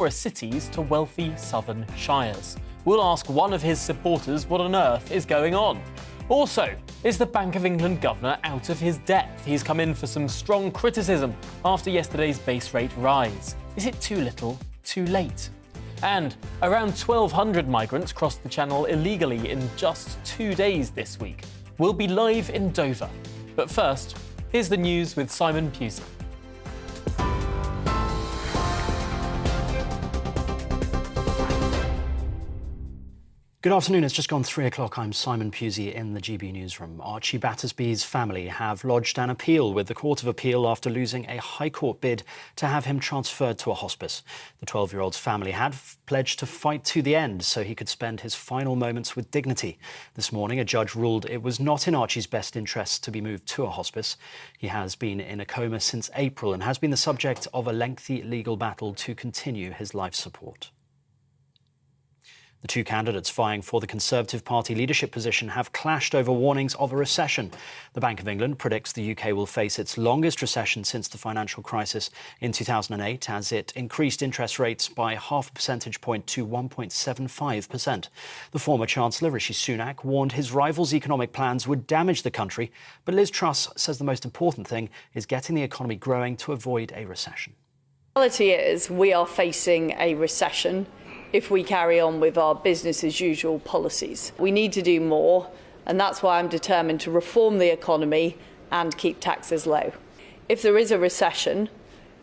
cities to wealthy southern shires. We'll ask one of his supporters what on earth is going on. Also, is the Bank of England governor out of his depth? He's come in for some strong criticism after yesterday's base rate rise. Is it too little, too late? And around 1,200 migrants crossed the Channel illegally in just 2 days this week. We'll be live in Dover. But first, here's the news with Simon Pusey. Good afternoon. It's just gone 3 o'clock. I'm Simon Pusey in the GB newsroom. Archie Battersby's family have lodged an appeal with the Court of Appeal after losing a High Court bid to have him transferred to a hospice. The 12-year-old's family had pledged to fight to the end so he could spend his final moments with dignity. This morning, a judge ruled it was not in Archie's best interests to be moved to a hospice. He has been in a coma since April and has been the subject of a lengthy legal battle to continue his life support. The two candidates vying for the Conservative Party leadership position have clashed over warnings of a recession. The Bank of England predicts the UK will face its longest recession since the financial crisis in 2008, as it increased interest rates by half a percentage point to 1.75%. The former Chancellor, Rishi Sunak, warned his rival's economic plans would damage the country, but Liz Truss says the most important thing is getting the economy growing to avoid a recession. The reality is we are facing a recession if we carry on with our business as usual policies. We need to do more, and that's why I'm determined to reform the economy and keep taxes low. If there is a recession,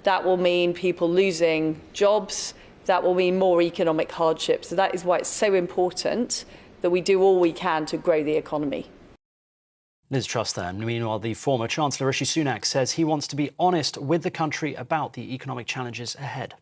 that will mean people losing jobs, that will mean more economic hardship. So that is why it's so important that we do all we can to grow the economy. Liz Truss there. Meanwhile, the former Chancellor Rishi Sunak says he wants to be honest with the country about the economic challenges ahead.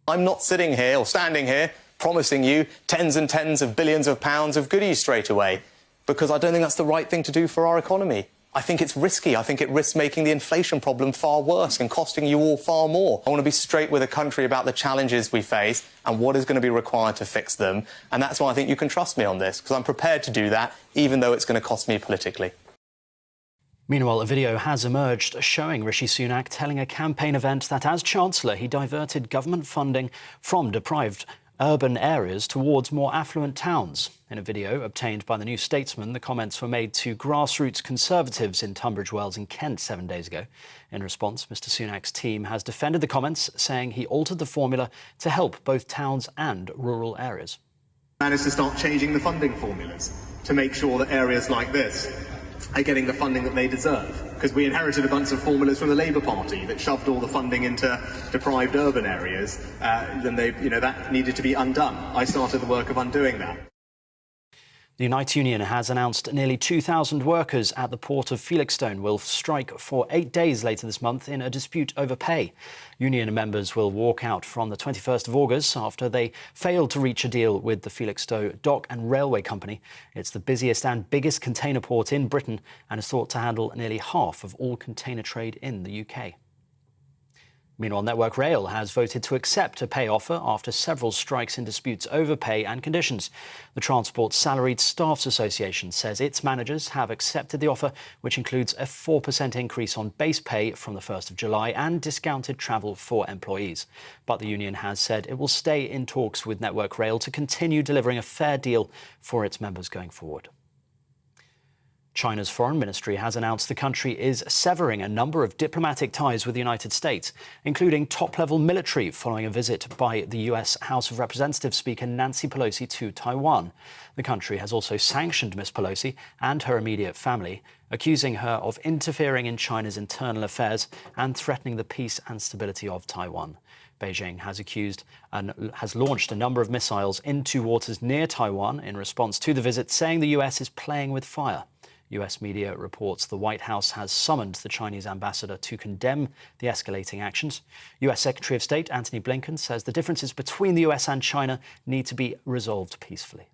I'm not sitting here or standing here promising you tens and tens of billions of pounds of goodies straight away, because I don't think that's the right thing to do for our economy. I think it's risky. I think it risks making the inflation problem far worse and costing you all far more. I want to be straight with the country about the challenges we face and what is going to be required to fix them. And that's why I think you can trust me on this, because I'm prepared to do that, even though it's going to cost me politically. Meanwhile, a video has emerged showing Rishi Sunak telling a campaign event that as Chancellor, he diverted government funding from deprived urban areas towards more affluent towns. In a video obtained by the New Statesman, the comments were made to grassroots Conservatives in Tunbridge Wells in Kent 7 days ago. In response, Mr Sunak's team has defended the comments, saying he altered the formula to help both towns and rural areas. Managed to start changing the funding formulas to make sure that areas like this are getting the funding that they deserve, because we inherited a bunch of formulas from the Labour Party that shoved all the funding into deprived urban areas. Then that needed to be undone. I started the work of undoing that. The Unite Union has announced nearly 2,000 workers at the port of Felixstowe will strike for 8 days later this month in a dispute over pay. Union members will walk out from the 21st of August after they failed to reach a deal with the Felixstowe Dock and Railway Company. It's the busiest and biggest container port in Britain and is thought to handle nearly half of all container trade in the UK. Meanwhile, Network Rail has voted to accept a pay offer after several strikes and disputes over pay and conditions. The Transport Salaried Staffs Association says its managers have accepted the offer, which includes a 4% increase on base pay from the 1st of July and discounted travel for employees. But the union has said it will stay in talks with Network Rail to continue delivering a fair deal for its members going forward. China's foreign ministry has announced the country is severing a number of diplomatic ties with the United States, including top-level military following a visit by the US House of Representatives Speaker Nancy Pelosi to Taiwan. The country has also sanctioned Ms. Pelosi and her immediate family, accusing her of interfering in China's internal affairs and threatening the peace and stability of Taiwan. Beijing has launched a number of missiles into waters near Taiwan in response to the visit, saying the US is playing with fire. US media reports the White House has summoned the Chinese ambassador to condemn the escalating actions. US Secretary of State Antony Blinken says the differences between the US and China need to be resolved peacefully.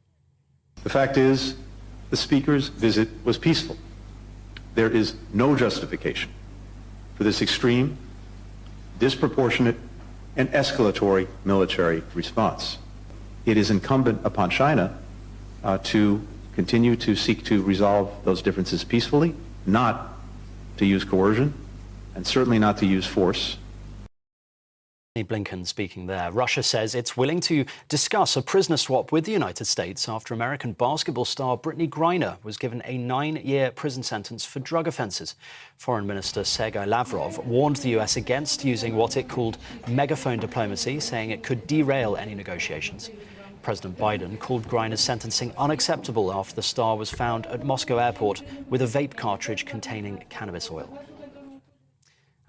The fact is, the Speaker's visit was peaceful. There is no justification for this extreme, disproportionate, and escalatory military response. It is incumbent upon China to continue to seek to resolve those differences peacefully, not to use coercion, and certainly not to use force. Blinken speaking there. Russia says it's willing to discuss a prisoner swap with the United States after American basketball star Brittany Griner was given a 9-year prison sentence for drug offences. Foreign Minister Sergei Lavrov warned the US against using what it called megaphone diplomacy, saying it could derail any negotiations. President Biden called Griner's sentencing unacceptable after the star was found at Moscow airport with a vape cartridge containing cannabis oil.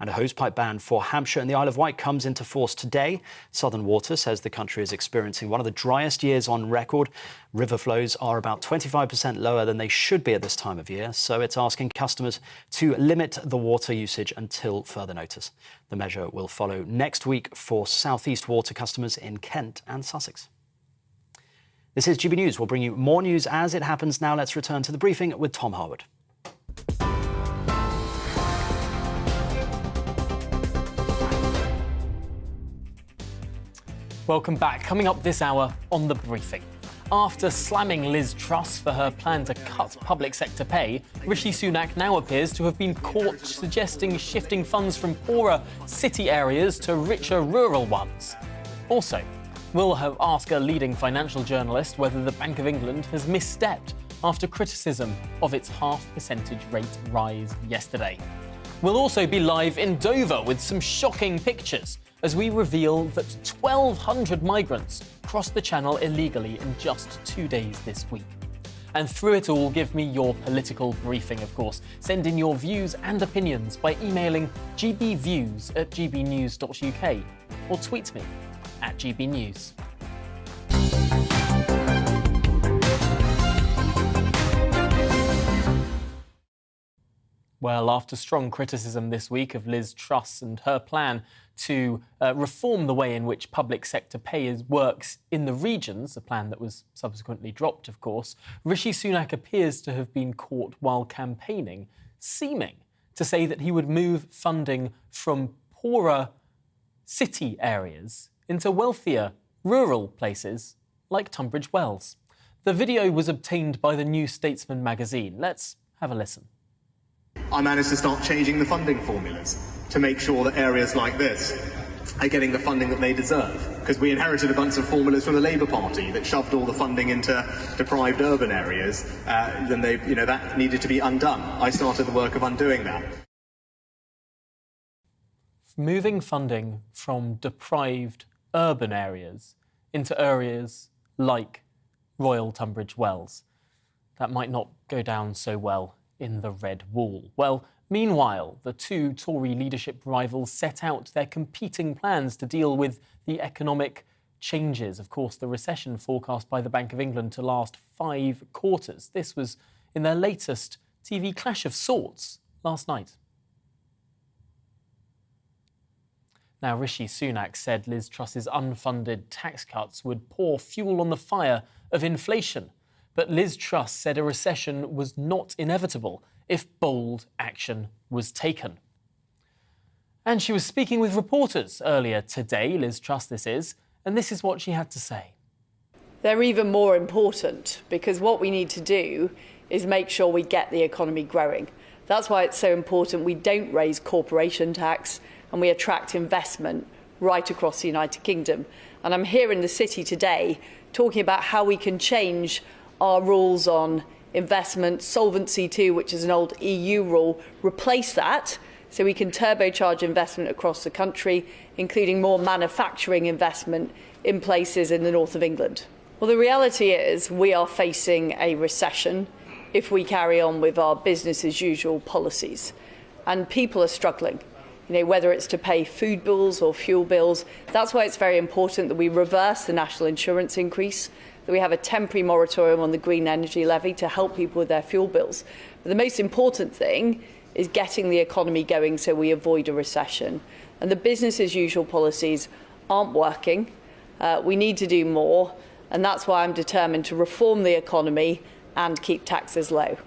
And a hosepipe ban for Hampshire and the Isle of Wight comes into force today. Southern Water says the country is experiencing one of the driest years on record. River flows are about 25% lower than they should be at this time of year, so it's asking customers to limit the water usage until further notice. The measure will follow next week for South East Water customers in Kent and Sussex. This is GB News. We'll bring you more news as it happens. Now let's return to the briefing with Tom Harwood. Welcome back. Coming up this hour on The Briefing. After slamming Liz Truss for her plan to cut public sector pay, Rishi Sunak now appears to have been caught suggesting shifting funds from poorer city areas to richer rural ones. Also, we'll ask a leading financial journalist whether the Bank of England has misstepped after criticism of its half percentage rate rise yesterday. We'll also be live in Dover with some shocking pictures as we reveal that 1,200 migrants crossed the Channel illegally in just 2 days this week. And through it all, give me your political briefing, of course. Send in your views and opinions by emailing gbviews@gbnews.uk or tweet me @gbnews. Well, after strong criticism this week of Liz Truss and her plan to reform the way in which public sector pay works in the regions, a plan that was subsequently dropped, of course, Rishi Sunak appears to have been caught while campaigning, seeming to say that he would move funding from poorer city areas into wealthier rural places like Tunbridge Wells. The video was obtained by the New Statesman magazine. Let's have a listen. I managed to start changing the funding formulas to make sure that areas like this are getting the funding that they deserve. Because we inherited a bunch of formulas from the Labour Party that shoved all the funding into deprived urban areas, then that needed to be undone. I started the work of undoing that. Moving funding from deprived urban areas into areas like Royal Tunbridge Wells, that might not go down so well in the Red Wall. Well, meanwhile, the two Tory leadership rivals set out their competing plans to deal with the economic changes. Of course, the recession forecast by the Bank of England to last 5 quarters. This was in their latest TV clash of sorts last night. Now, Rishi Sunak said Liz Truss's unfunded tax cuts would pour fuel on the fire of inflation. But Liz Truss said a recession was not inevitable if bold action was taken. And she was speaking with reporters earlier today, Liz Truss this is, and this is what she had to say. They're even more important because what we need to do is make sure we get the economy growing. That's why it's so important we don't raise corporation tax and we attract investment right across the United Kingdom. And I'm here in the city today talking about how we can change our rules on investment, Solvency II, which is an old EU rule, replace that so we can turbocharge investment across the country, including more manufacturing investment in places in the north of England. Well, the reality is we are facing a recession if we carry on with our business as usual policies. And people are struggling, whether it's to pay food bills or fuel bills. That's why it's very important that we reverse the national insurance increase, that we have a temporary moratorium on the green energy levy to help people with their fuel bills. But the most important thing is getting the economy going so we avoid a recession. And the business as usual policies aren't working. We need to do more. And that's why I'm determined to reform the economy and keep taxes low.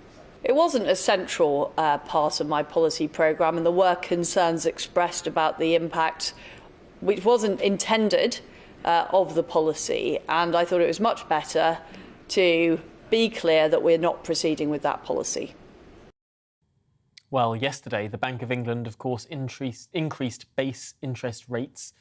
It wasn't a central part of my policy programme, and there were concerns expressed about the impact, which wasn't intended, of the policy, and I thought it was much better to be clear that we're not proceeding with that policy. Well, yesterday, the Bank of England, of course, increased base interest rates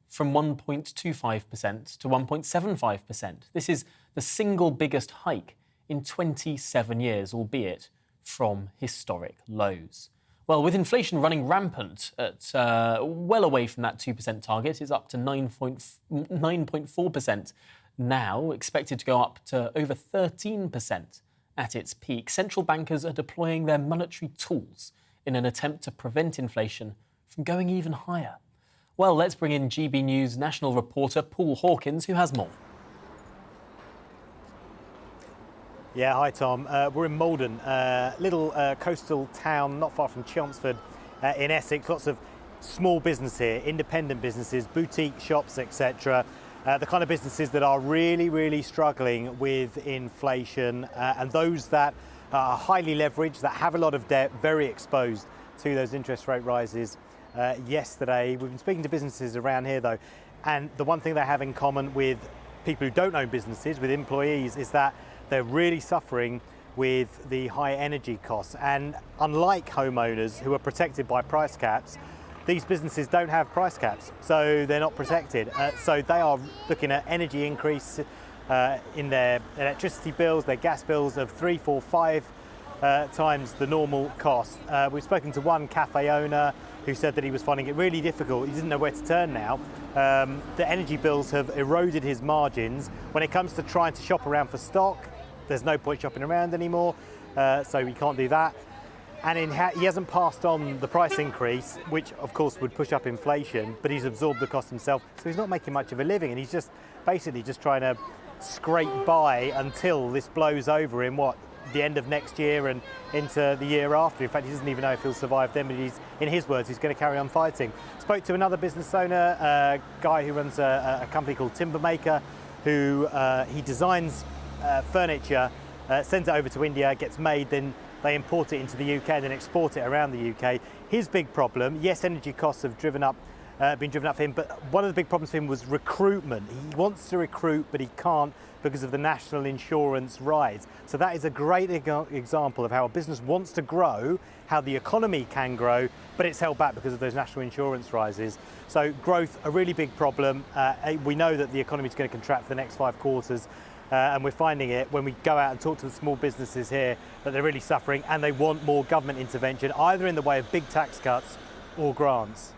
from 1.25% to 1.75%. This is the single biggest hike in 27 years, albeit from historic lows. Well, with inflation running rampant at well away from that 2% target, it's up to 9.4% now, expected to go up to over 13% at its peak. Central bankers are deploying their monetary tools in an attempt to prevent inflation from going even higher. Well, let's bring in GB News national reporter Paul Hawkins, who has more. Yeah, hi Tom. We're in Malden, little coastal town not far from Chelmsford in Essex. Lots of small business here, independent businesses, boutique shops, etc. The kind of businesses that are really struggling with inflation and those that are highly leveraged, that have a lot of debt, very exposed to those interest rate rises. Yesterday, we've been speaking to businesses around here though, and the one thing they have in common with people who don't own businesses, with employees, is that they're really suffering with the high energy costs. And unlike homeowners who are protected by price caps, these businesses don't have price caps, so they're not protected. So they are looking at energy increase in their electricity bills, their gas bills of 3, 4, 5 times the normal cost. We've spoken to one cafe owner who said that he was finding it really difficult. He didn't know where to turn now. The energy bills have eroded his margins. When it comes to trying to shop around for stock, there's no point shopping around anymore, so we can't do that. And he hasn't passed on the price increase, which of course would push up inflation, but he's absorbed the cost himself, so he's not making much of a living, and he's just basically just trying to scrape by until this blows over in the end of next year and into the year after. In fact, he doesn't even know if he'll survive then, but in his words, he's going to carry on fighting. Spoke to another business owner, a guy who runs a company called Timbermaker, who he designs furniture, sends it over to India, gets made, then they import it into the UK and then export it around the UK. His big problem, yes, energy costs have been driven up for him, but one of the big problems for him was recruitment. He wants to recruit, but he can't because of the national insurance rise. So that is a great example of how a business wants to grow, how the economy can grow, but it's held back because of those national insurance rises. So growth, a really big problem. We know that the economy is going to contract for the next 5 quarters. And we're finding it when we go out and talk to the small businesses here that they're really suffering and they want more government intervention, either in the way of big tax cuts or grants.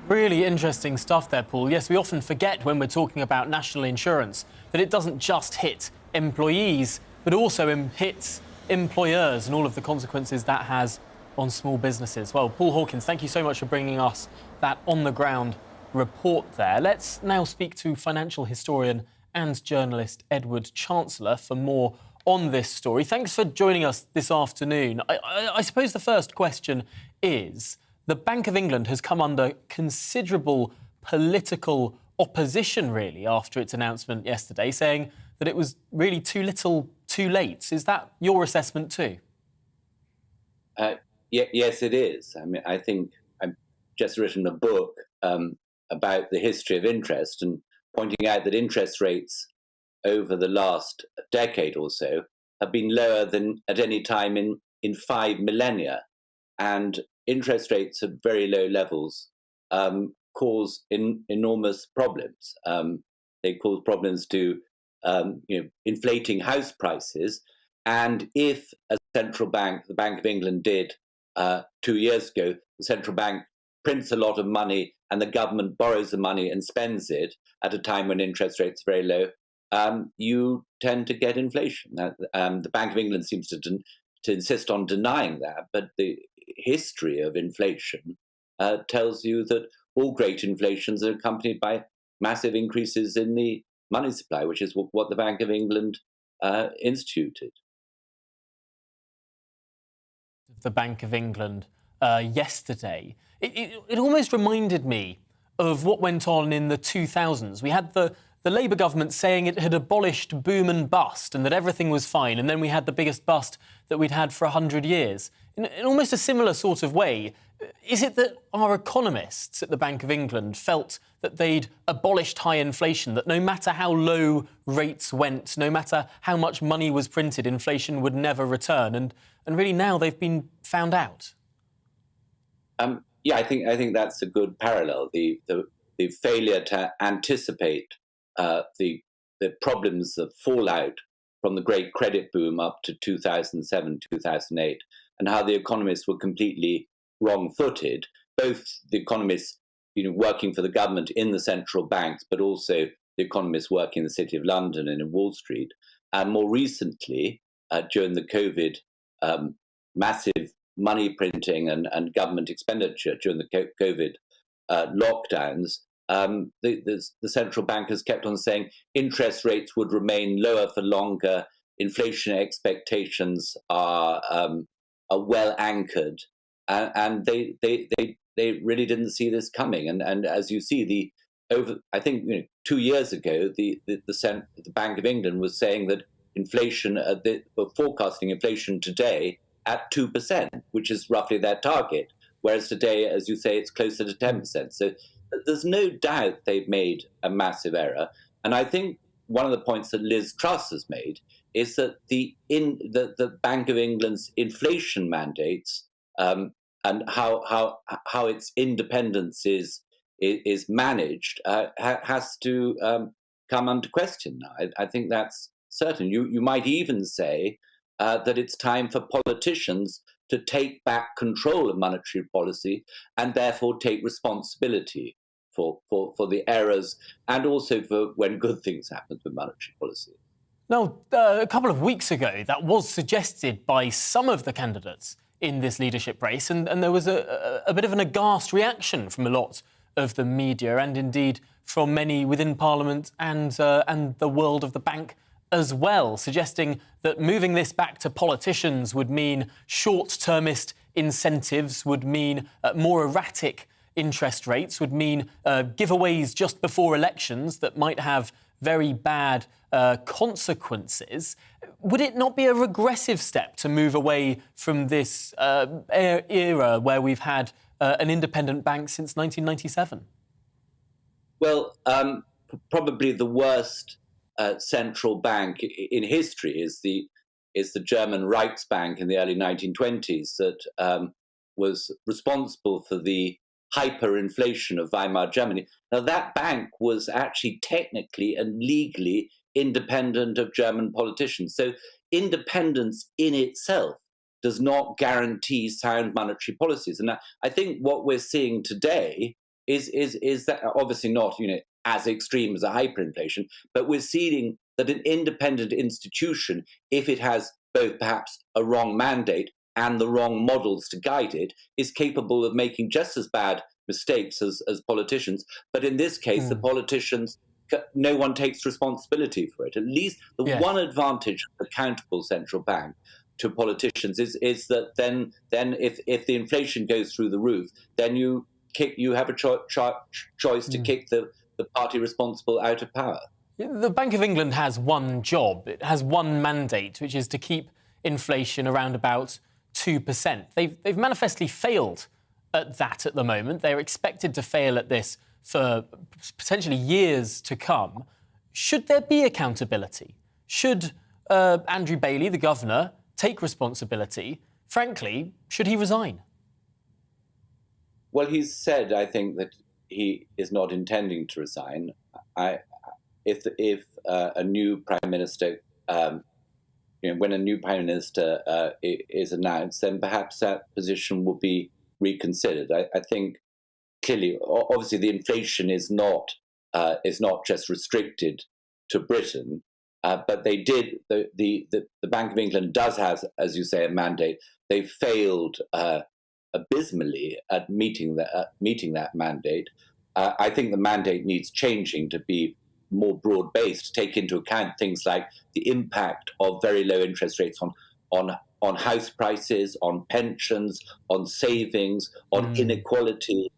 Really interesting stuff there, Paul. Yes, we often forget when we're talking about national insurance that it doesn't just hit employees, but also hits employers and all of the consequences that has on small businesses. Well, Paul Hawkins, thank you so much for bringing us that on-the-ground report there. Let's now speak to financial historian and journalist Edward Chancellor for more on this story. Thanks for joining us this afternoon. I suppose the first question is, the Bank of England has come under considerable political opposition, really, after its announcement yesterday, saying that it was really too little, too late. Is that your assessment too? Yes, it is. I mean, I think I've just written a book about the history of interest and pointing out that interest rates over the last decade or so have been lower than at any time in 5 millennia. And interest rates at very low levels cause enormous problems. They cause problems to inflating house prices. And if a central bank, the Bank of England did 2 years ago, the central bank prints a lot of money and the government borrows the money and spends it at a time when interest rates are very low, you tend to get inflation. The Bank of England seems to insist on denying that, but the history of inflation tells you that all great inflations are accompanied by massive increases in the money supply, which is what the Bank of England instituted. The Bank of England yesterday, it almost reminded me of what went on in the 2000s. We had the Labour government saying it had abolished boom and bust and that everything was fine, and then we had the biggest bust that we'd had for 100 years. In almost a similar sort of way, is it that our economists at the Bank of England felt that they'd abolished high inflation, that no matter how low rates went, no matter how much money was printed, inflation would never return, and really now they've been found out? Yeah, I think that's a good parallel. The the failure to anticipate the problems, the fallout from the great credit boom up to 2007, 2008, and how the economists were completely wrong-footed. Both the economists, working for the government in the central banks, but also the economists working in the City of London and in Wall Street, and more recently, during the COVID massive money printing and government expenditure during the COVID lockdowns, the central bank has kept on saying interest rates would remain lower for longer. Inflation expectations are well anchored, and they really didn't see this coming. And as you see, I think 2 years ago, the Bank of England was saying that inflation, were forecasting inflation today at 2%, which is roughly their target. Whereas today, as you say, it's closer to 10%. So there's no doubt they've made a massive error. And I think one of the points that Liz Truss has made is that the Bank of England's inflation mandates and how its independence is managed has to come under question now. I think that's certain. You might even say that it's time for politicians to take back control of monetary policy and therefore take responsibility for the errors and also for when good things happen with monetary policy. Now, a couple of weeks ago, that was suggested by some of the candidates in this leadership race, and there was a bit of an aghast reaction from a lot of the media and indeed from many within Parliament and the world of the bank as well, suggesting that moving this back to politicians would mean short-termist incentives, would mean more erratic interest rates, would mean giveaways just before elections that might have very bad consequences. Would it not be a regressive step to move away from this era where we've had an independent bank since 1997? Well, probably the worst central bank in history is the German Reichsbank in the early 1920s that was responsible for the hyperinflation of Weimar Germany. Now, that bank was actually technically and legally independent of German politicians. So independence in itself does not guarantee sound monetary policies. And I think what we're seeing today is that obviously not as extreme as a hyperinflation, but we're seeing that an independent institution, if it has both perhaps a wrong mandate and the wrong models to guide it, is capable of making just as bad mistakes as politicians. But in this case, the politicians, no one takes responsibility for it. At least the one advantage of accountable central bank to politicians is that then if the inflation goes through the roof, then you have a choice to kick the party responsible out of power. The Bank of England has one job. It has one mandate, which is to keep inflation around about 2%. They've manifestly failed at that at the moment. They're expected to fail at this for potentially years to come. Should there be accountability? Should Andrew Bailey, the governor, take responsibility? Frankly, should he resign? Well, he's said, I think, that he is not intending to resign. If a new prime minister, when a new prime minister is announced, then perhaps that position will be reconsidered. I think clearly, obviously, the inflation is not just restricted to Britain, but they did. The Bank of England does have, as you say, a mandate. They failed abysmally at meeting that mandate. I think the mandate needs changing to be more broad-based, to take into account things like the impact of very low interest rates on house prices, on pensions, on savings, on inequality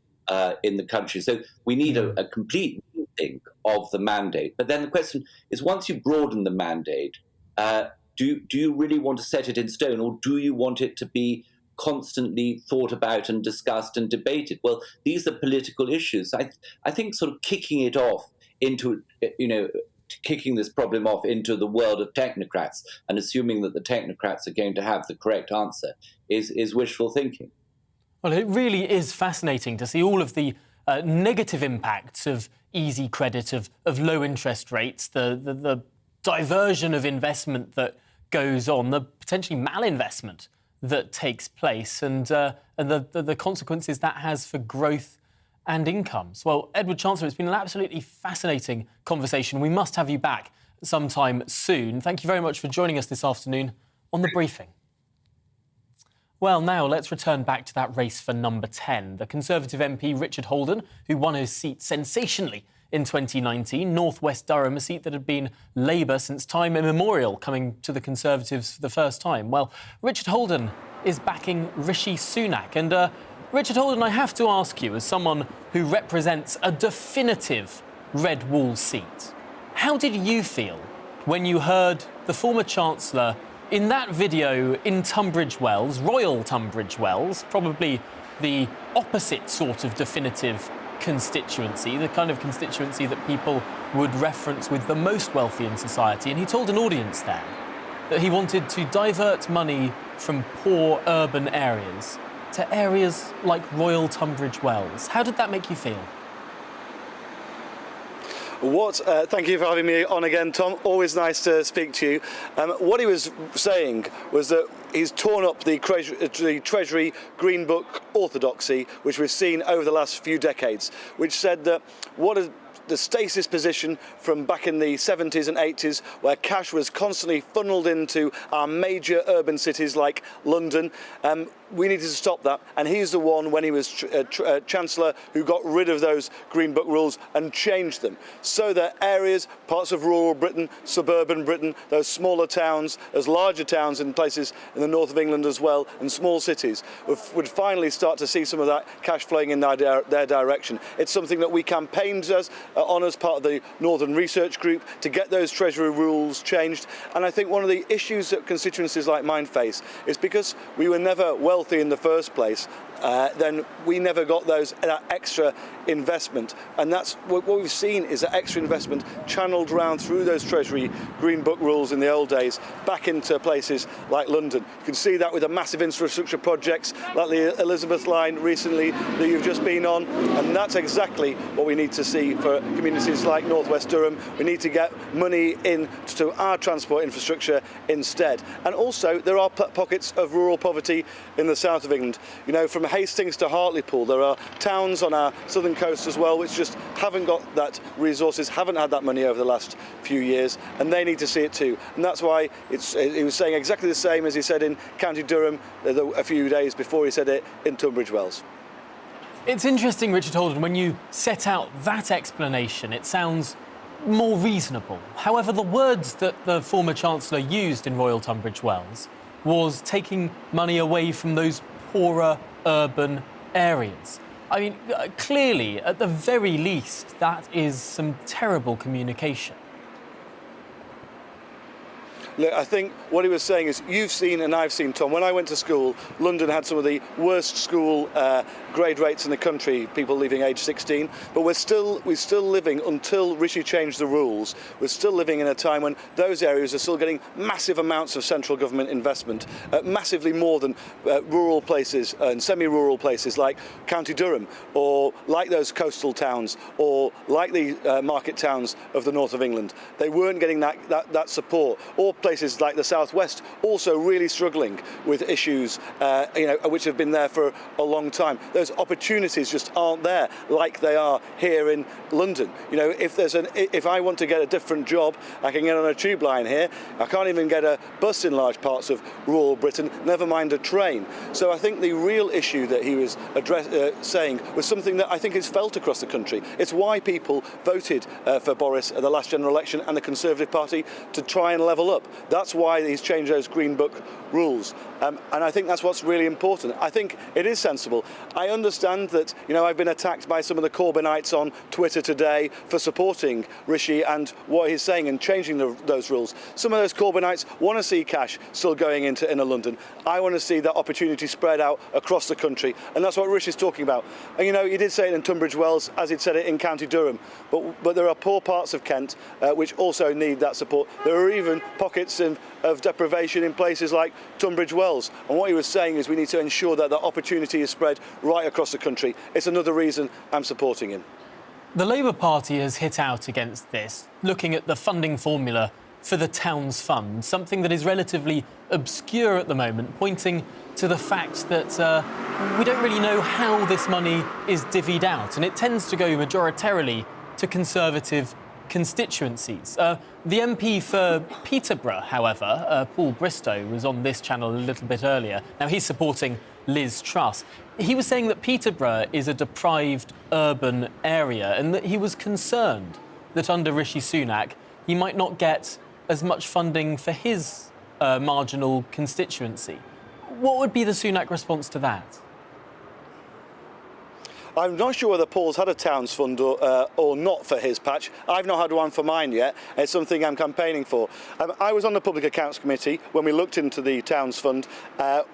in the country. So we need a complete rethink of the mandate. But then the question is, once you broaden the mandate, do you really want to set it in stone, or do you want it to be constantly thought about and discussed and debated? Well, these are political issues. I think sort of kicking it off into, kicking this problem off into the world of technocrats and assuming that the technocrats are going to have the correct answer is wishful thinking. Well, it really is fascinating to see all of the negative impacts of easy credit, of low interest rates, the diversion of investment that goes on, the potentially malinvestment that takes place, and the consequences that has for growth and incomes. Well, Edward Chancellor, it's been an absolutely fascinating conversation. We must have you back sometime soon. Thank you very much for joining us this afternoon on The Briefing. Well, now let's return back to that race for number 10. The Conservative MP Richard Holden, who won his seat sensationally in 2019, North West Durham, a seat that had been Labour since time immemorial, coming to the Conservatives for the first time. Well, Richard Holden is backing Rishi Sunak. And Richard Holden, I have to ask you, as someone who represents a definitive red wall seat, how did you feel when you heard the former Chancellor in that video in Tunbridge Wells, Royal Tunbridge Wells, probably the opposite sort of definitive constituency, the kind of constituency that people would reference with the most wealthy in society, and he told an audience there that he wanted to divert money from poor urban areas to areas like Royal Tunbridge Wells. How did that make you feel? Thank you for having me on again, Tom. Always nice to speak to you. What he was saying was that he's torn up the Treasury Green Book orthodoxy, which we've seen over the last few decades, which said that the stasis position from back in the 70s and 80s, where cash was constantly funneled into our major urban cities like London. We needed to stop that, and he's the one, when he was Chancellor, who got rid of those Green Book rules and changed them, so that areas, parts of rural Britain, suburban Britain, those smaller towns, those larger towns in places in the north of England as well, and small cities, would finally start to see some of that cash flowing in their direction. It's something that we campaigned on as part of the Northern Research Group to get those Treasury rules changed. And I think one of the issues that constituencies like mine face is because we were never wealthy in the first place, then we never got that extra investment, and that's what we've seen is that extra investment channeled around through those Treasury Green Book rules in the old days back into places like London. You can see that with the massive infrastructure projects like the Elizabeth line recently that you've just been on, and that's exactly what we need to see for communities like North West Durham. We need to get money into our transport infrastructure instead. And also there are pockets of rural poverty in the south of England. You know, from Hastings to Hartlepool, there are towns on our southern coast as well which just haven't got that resources, haven't had that money over the last few years, and they need to see it too. And that's why he was saying exactly the same as he said in County Durham a few days before he said it in Tunbridge Wells. It's interesting, Richard Holden, when you set out that explanation, it sounds more reasonable. However, the words that the former Chancellor used in Royal Tunbridge Wells was taking money away from those poorer urban areas. I mean, clearly, at the very least, that is some terrible communication. Look, I think what he was saying is, you've seen and I've seen, Tom, when I went to school, London had some of the worst school grade rates in the country, people leaving age 16, but we're still living, until Rishi changed the rules, we're still living in a time when those areas are still getting massive amounts of central government investment, massively more than rural places and semi-rural places like County Durham, or like those coastal towns, or like the market towns of the north of England. They weren't getting that support. Or places like the southwest also really struggling with issues which have been there for a long time. Those opportunities just aren't there like they are here in London. You know, if I want to get a different job, I can get on a tube line here. I can't even get a bus in large parts of rural Britain, never mind a train. So I think the real issue that he was saying was something that I think is felt across the country. It's why people voted for Boris at the last general election and the Conservative Party, to try and level up. That's why he's changed those Green Book rules. And I think that's what's really important. I think it is sensible. I understand that, you know, I've been attacked by some of the Corbynites on Twitter today for supporting Rishi and what he's saying and changing those rules. Some of those Corbynites want to see cash still going into inner London. I want to see that opportunity spread out across the country, and that's what Rishi's talking about. And, you know, he did say it in Tunbridge Wells, as he'd said it in County Durham, but there are poor parts of Kent which also need that support. There are even pockets pockets of deprivation in places like Tunbridge Wells. And what he was saying is we need to ensure that the opportunity is spread right across the country. It's another reason I'm supporting him. The Labour Party has hit out against this, looking at the funding formula for the Towns Fund, something that is relatively obscure at the moment, pointing to the fact that we don't really know how this money is divvied out, and it tends to go majoritarily to Conservative constituencies. The MP for Peterborough, however, Paul Bristow, was on this channel a little bit earlier. Now, he's supporting Liz Truss. He was saying that Peterborough is a deprived urban area and that he was concerned that under Rishi Sunak he might not get as much funding for his marginal constituency. What would be the Sunak response to that? I'm not sure whether Paul's had a Towns Fund or not for his patch. I've not had one for mine yet. It's something I'm campaigning for. I was on the Public Accounts Committee when we looked into the Towns Fund.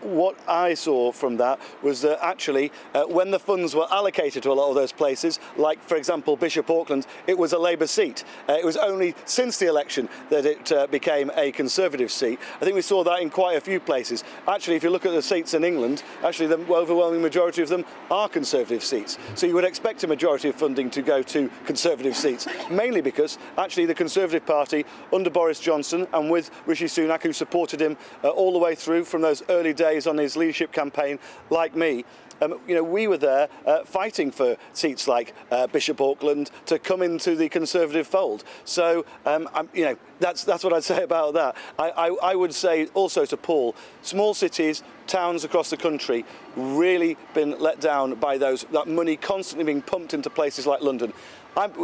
What I saw from that was that actually when the funds were allocated to a lot of those places, like for example Bishop Auckland, it was a Labour seat. It was only since the election that it became a Conservative seat. I think we saw that in quite a few places. Actually, if you look at the seats in England, actually the overwhelming majority of them are Conservative seats. So you would expect a majority of funding to go to Conservative seats, mainly because actually the Conservative Party under Boris Johnson and with Rishi Sunak, who supported him all the way through from those early days on his leadership campaign, like me, we were there fighting for seats like Bishop Auckland to come into the Conservative fold. So, that's what I'd say about that. I would say also to Paul, small cities, towns across the country really been let down by that money constantly being pumped into places like London.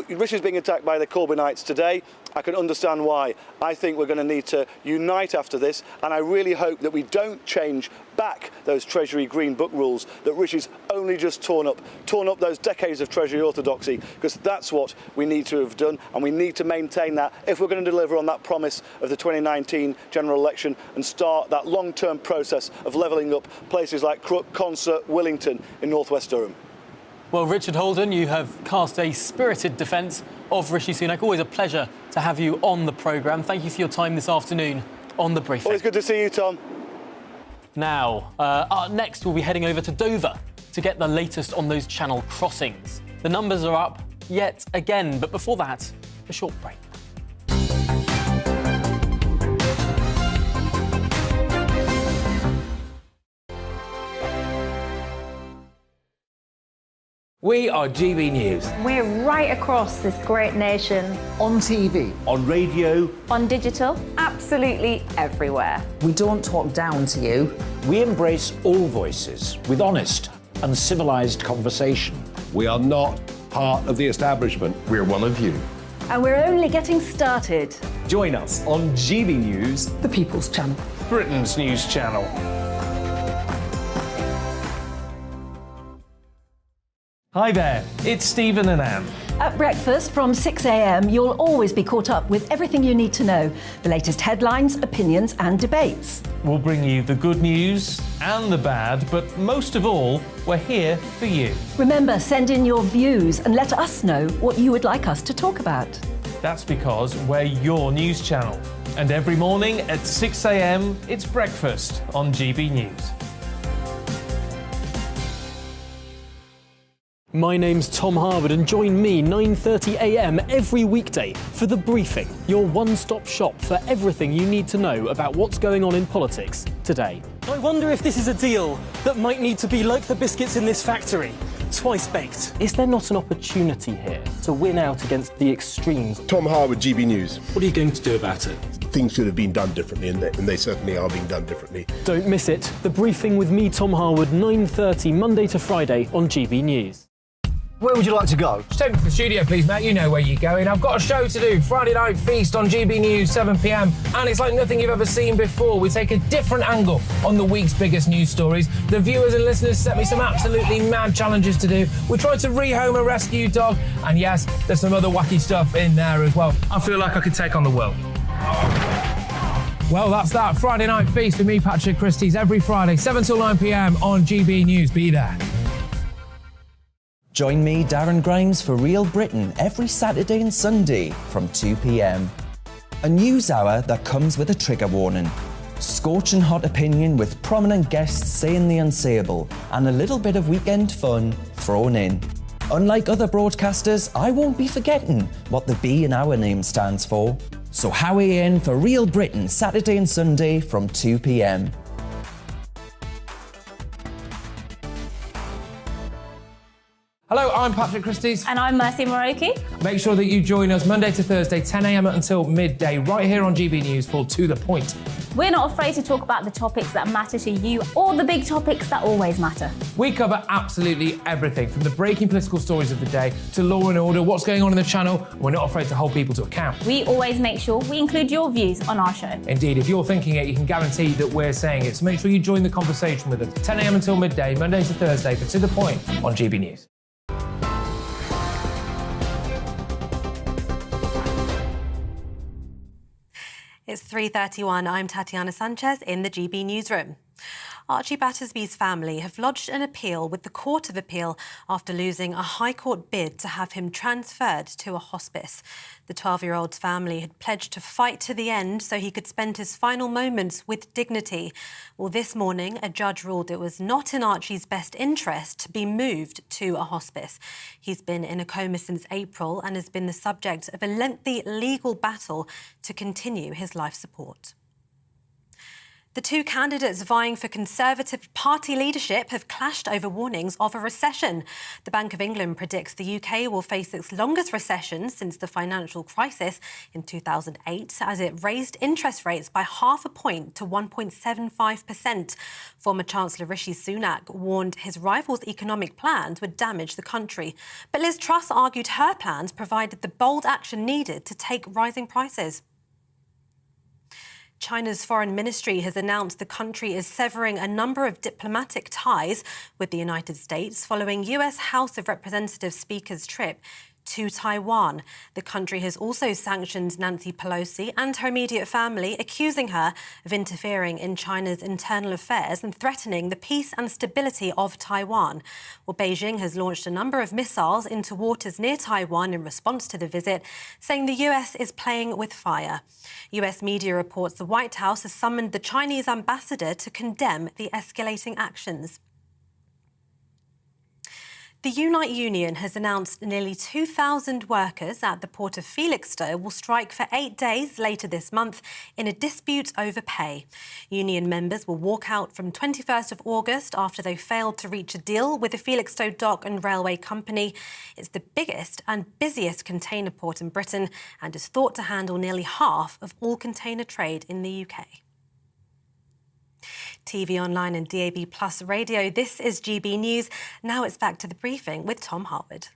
Rishi's being attacked by the Corbynites today. I can understand why. I think we're going to need to unite after this, and I really hope that we don't change back those Treasury Green Book rules that Rishi's only just torn up those decades of Treasury orthodoxy, because that's what we need to have done, and we need to maintain that if we're going to deliver on that promise of the 2019 general election and start that long-term process of levelling up places like Crook, Consett, Willington in North West Durham. Well, Richard Holden, you have cast a spirited defence of Rishi Sunak. Always a pleasure to have you on the programme. Thank you for your time this afternoon on The Briefing. Always good to see you, Tom. Now, next we'll be heading over to Dover to get the latest on those channel crossings. The numbers are up yet again, but before that, a short break. We are GB News. We're right across this great nation. On TV. On radio. On digital. Absolutely everywhere. We don't talk down to you. We embrace all voices with honest and civilised conversation. We are not part of the establishment. We're one of you. And we're only getting started. Join us on GB News, the People's Channel, Britain's news channel. Hi there, it's Stephen and Anne. At breakfast from 6 a.m, you'll always be caught up with everything you need to know, the latest headlines, opinions and debates. We'll bring you the good news and the bad, but most of all, we're here for you. Remember, send in your views and let us know what you would like us to talk about. That's because we're your news channel. And every morning at 6 a.m, it's breakfast on GB News. My name's Tom Harwood, and join me 9:30 a.m. every weekday for The Briefing, your one-stop shop for everything you need to know about what's going on in politics today. I wonder if this is a deal that might need to be like the biscuits in this factory, twice baked. Is there not an opportunity here to win out against the extremes? Tom Harwood, GB News. What are you going to do about it? Things should have been done differently, and they certainly are being done differently. Don't miss it. The Briefing with me, Tom Harwood, 9:30 Monday to Friday on GB News. Where would you like to go? Just take me to the studio, please, mate. You know where you're going. I've got a show to do. Friday Night Feast on GB News, 7 p.m. And it's like nothing you've ever seen before. We take a different angle on the week's biggest news stories. The viewers and listeners set me some absolutely mad challenges to do. We tried to rehome a rescue dog. And yes, there's some other wacky stuff in there as well. I feel like I could take on the world. Well, that's that. Friday Night Feast with me, Patrick Christie's, every Friday, 7 till 9 p.m. on GB News. Be there. Join me, Darren Grimes, for Real Britain every Saturday and Sunday from 2 p.m. A news hour that comes with a trigger warning. Scorching hot opinion with prominent guests saying the unsayable, and a little bit of weekend fun thrown in. Unlike other broadcasters, I won't be forgetting what the B in our name stands for. So Howie in for Real Britain, Saturday and Sunday from 2 p.m. Hello, I'm Patrick Christie's. And I'm Mercy Moroki. Make sure that you join us Monday to Thursday, 10 a.m. until midday, right here on GB News for To The Point. We're not afraid to talk about the topics that matter to you or the big topics that always matter. We cover absolutely everything, from the breaking political stories of the day to law and order, what's going on in the channel. We're not afraid to hold people to account. We always make sure we include your views on our show. Indeed, if you're thinking it, you can guarantee that we're saying it. So make sure you join the conversation with us, 10 a.m. until midday, Monday to Thursday, for To The Point on GB News. It's 3:31. I'm Tatiana Sanchez in the GB newsroom. Archie Battersby's family have lodged an appeal with the Court of Appeal after losing a High Court bid to have him transferred to a hospice. The 12-year-old's family had pledged to fight to the end so he could spend his final moments with dignity. Well, this morning, a judge ruled it was not in Archie's best interest to be moved to a hospice. He's been in a coma since April and has been the subject of a lengthy legal battle to continue his life support. The two candidates vying for Conservative Party leadership have clashed over warnings of a recession. The Bank of England predicts the UK will face its longest recession since the financial crisis in 2008, as it raised interest rates by half a point to 1.75%. Former Chancellor Rishi Sunak warned his rival's economic plans would damage the country. But Liz Truss argued her plans provided the bold action needed to take rising prices. China's foreign ministry has announced the country is severing a number of diplomatic ties with the United States following US House of Representatives Speaker's trip to Taiwan. The country has also sanctioned Nancy Pelosi and her immediate family, accusing her of interfering in China's internal affairs and threatening the peace and stability of Taiwan. Well, Beijing has launched a number of missiles into waters near Taiwan in response to the visit, saying the US is playing with fire. US media reports the White House has summoned the Chinese ambassador to condemn the escalating actions. The Unite Union has announced nearly 2,000 workers at the port of Felixstowe will strike for 8 days later this month in a dispute over pay. Union members will walk out from 21st of August after they failed to reach a deal with the Felixstowe Dock and Railway Company. It's the biggest and busiest container port in Britain and is thought to handle nearly half of all container trade in the UK. TV online and DAB Plus radio. This is GB News. Now it's back to the briefing with Tom Harwood.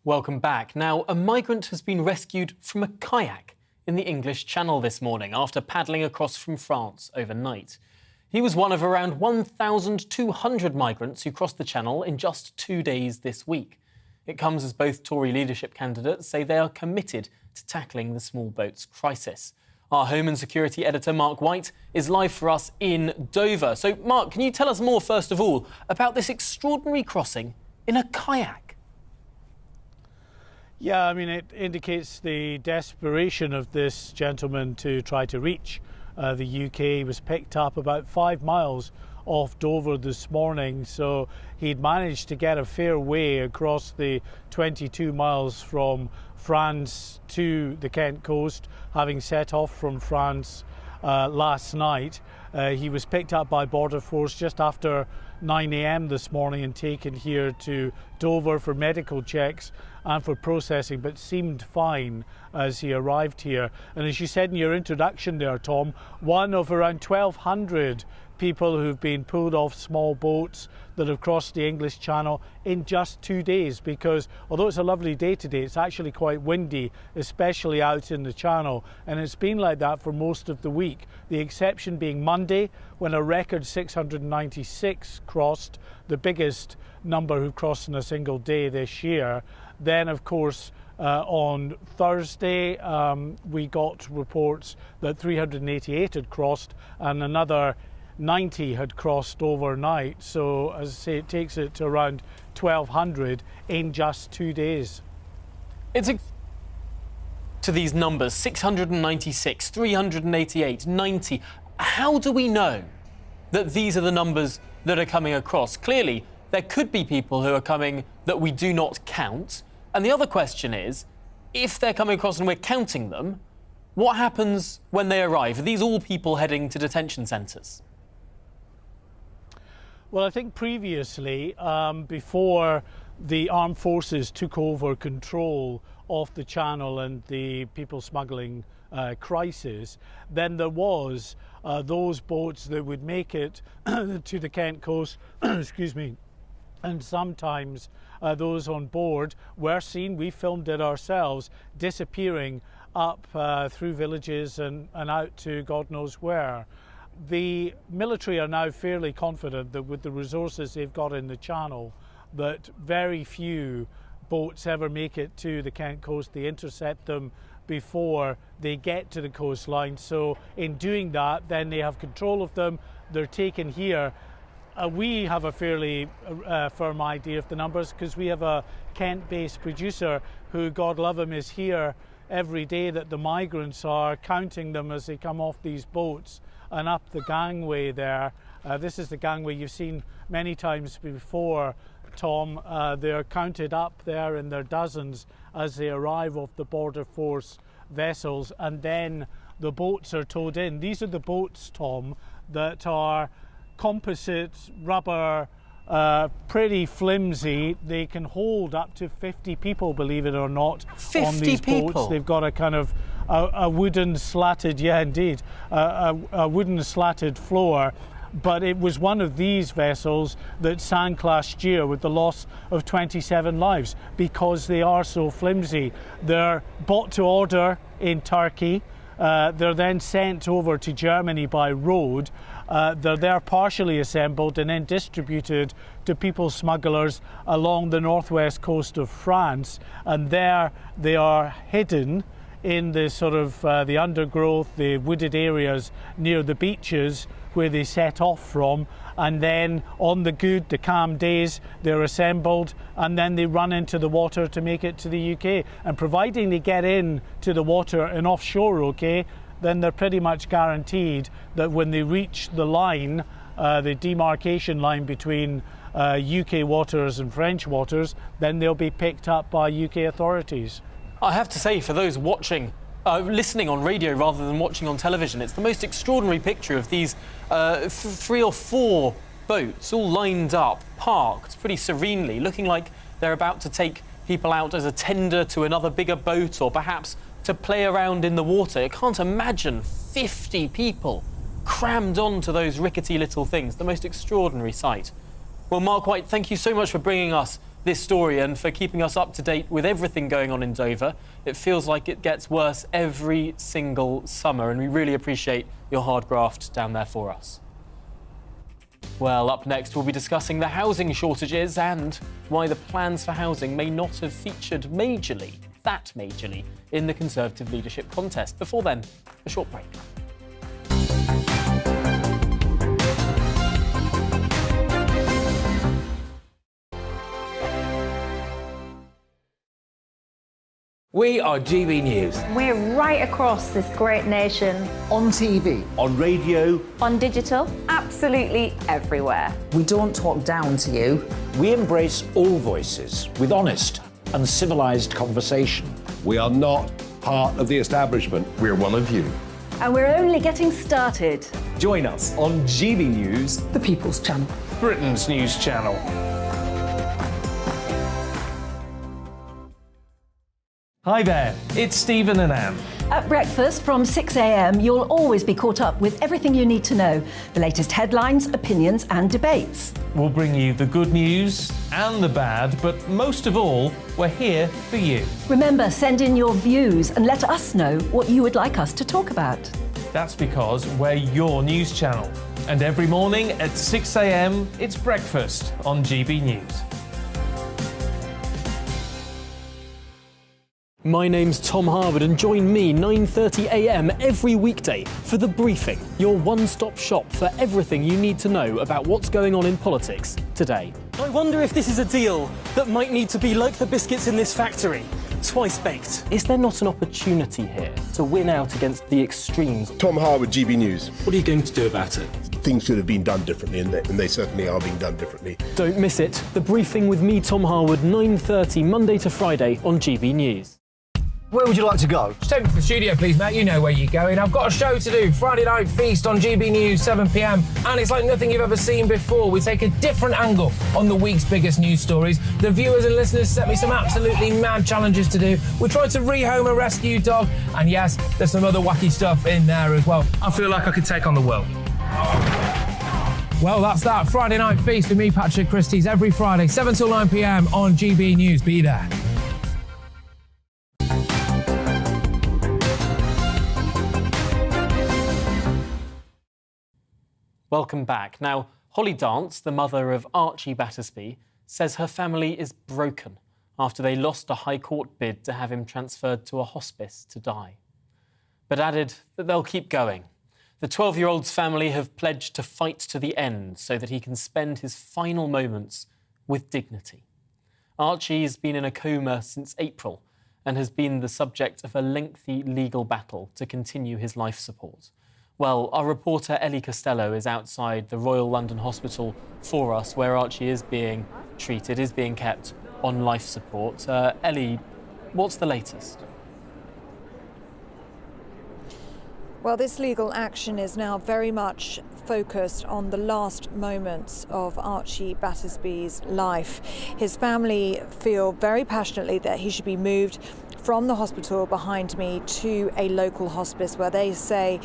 Welcome back. Now, a migrant has been rescued from a kayak in the English Channel this morning after paddling across from France overnight. He was one of around 1,200 migrants who crossed the Channel in just 2 days this week. It comes as both Tory leadership candidates say they are committed to tackling the small boats crisis. Our Home and Security editor, Mark White, is live for us in Dover. So, Mark, can you tell us more, first of all, about this extraordinary crossing in a kayak? Yeah, I mean, it indicates the desperation of this gentleman to try to reach the UK. He was picked up about 5 miles off Dover this morning, so he'd managed to get a fair way across the 22 miles from France to the Kent coast, having set off from France last night. He was picked up by Border Force just after 9 a.m. this morning and taken here to Dover for medical checks and for processing, but seemed fine as he arrived here. And as you said in your introduction there, Tom, one of around 1,200 people who've been pulled off small boats that have crossed the English Channel in just 2 days, because although it's a lovely day today, it's actually quite windy, especially out in the Channel, and it's been like that for most of the week. The exception being Monday, when a record 696 crossed, the biggest number who crossed in a single day this year. Then, of course, on Thursday, we got reports that 388 had crossed and another 90 had crossed overnight. So, as I say, it takes it to around 1,200 in just 2 days. To these numbers, 696, 388, 90. How do we know that these are the numbers that are coming across? Clearly, there could be people who are coming that we do not count. And the other question is, if they're coming across and we're counting them, what happens when they arrive? Are these all people heading to detention centres? Well, I think previously, before the armed forces took over control of the channel and the people smuggling crisis, then there was those boats that would make it to the Kent coast, excuse me, and sometimes those on board were seen, we filmed it ourselves, disappearing up through villages and out to God knows where. The military are now fairly confident that with the resources they've got in the channel, that very few boats ever make it to the Kent coast. They intercept them before they get to the coastline. So in doing that, then they have control of them. They're taken here. We have a fairly firm idea of the numbers because we have a Kent-based producer who, God love him, is here every day that the migrants are, counting them as they come off these boats and up the gangway there. This is the gangway you've seen many times before, Tom. They're counted up there in their dozens as they arrive off the Border Force vessels, and then the boats are towed in. These are the boats, Tom, that are composite rubber, pretty flimsy. They can hold up to 50 people, believe it or not, 50 on these people. boats. They've got a kind of a wooden slatted, yeah, indeed, a wooden slatted floor. But it was one of these vessels that sank last year with the loss of 27 lives because they are so flimsy. They're bought to order in Turkey. They're then sent over to Germany by road. They're there partially assembled and then distributed to people smugglers along the northwest coast of France. And there they are hidden in the sort of the undergrowth, the wooded areas near the beaches where they set off from, and then on the good, the calm days, they're assembled and then they run into the water to make it to the UK. And providing they get in to the water and offshore okay, then they're pretty much guaranteed that when they reach the line, the demarcation line between UK waters and French waters, then they'll be picked up by UK authorities. I have to say, for those watching, listening on radio rather than watching on television, it's the most extraordinary picture of these 3 or 4 boats all lined up, parked pretty serenely, looking like they're about to take people out as a tender to another bigger boat or perhaps to play around in the water. I can't imagine 50 people crammed onto those rickety little things. The most extraordinary sight. Well, Mark White, thank you so much for bringing us this story and for keeping us up to date with everything going on in Dover. It feels like it gets worse every single summer, and we really appreciate your hard graft down there for us. Well, up next we'll be discussing the housing shortages and why the plans for housing may not have featured majorly in the Conservative leadership contest. Before then, a short break. We are GB News. We're right across this great nation. On TV. On radio. On digital. Absolutely everywhere. We don't talk down to you. We embrace all voices with honest and civilised conversation. We are not part of the establishment. We're one of you. And we're only getting started. Join us on GB News, the People's Channel. Britain's news channel. Hi there, it's Stephen and Anne. At breakfast from 6 a.m, you'll always be caught up with everything you need to know, the latest headlines, opinions and debates. We'll bring you the good news and the bad, but most of all, we're here for you. Remember, send in your views and let us know what you would like us to talk about. That's because we're your news channel. And every morning at 6 a.m, it's breakfast on GB News. My name's Tom Harwood and join me 9:30 a.m. every weekday for The Briefing, your one-stop shop for everything you need to know about what's going on in politics today. I wonder if this is a deal that might need to be like the biscuits in this factory, twice baked. Is there not an opportunity here to win out against the extremes? Tom Harwood, GBNews. What are you going to do about it? Things should have been done differently, and they certainly are being done differently. Don't miss it. The Briefing with me, Tom Harwood, 9:30 Monday to Friday on GB News. Where would you like to go? Just take me to the studio, please, mate. You know where you're going. I've got a show to do. Friday Night Feast on GB News, 7 p.m. And it's like nothing you've ever seen before. We take a different angle on the week's biggest news stories. The viewers and listeners set me some absolutely mad challenges to do. We're trying to rehome a rescue dog. And yes, there's some other wacky stuff in there as well. I feel like I could take on the world. Well, that's that. Friday Night Feast with me, Patrick Christie's, every Friday, 7 till 9 p.m. on GB News. Be there. Welcome back. Now, Holly Dance, the mother of Archie Battersby, says her family is broken after they lost a High Court bid to have him transferred to a hospice to die, but added that they'll keep going. The 12-year-old's family have pledged to fight to the end so that he can spend his final moments with dignity. Archie has been in a coma since April and has been the subject of a lengthy legal battle to continue his life support. Well, our reporter Ellie Costello is outside the Royal London Hospital for us, where Archie is being treated, is being kept on life support. Ellie, what's the latest? Well, this legal action is now very much focused on the last moments of Archie Battersby's life. His family feel very passionately that he should be moved from the hospital behind me to a local hospice where they say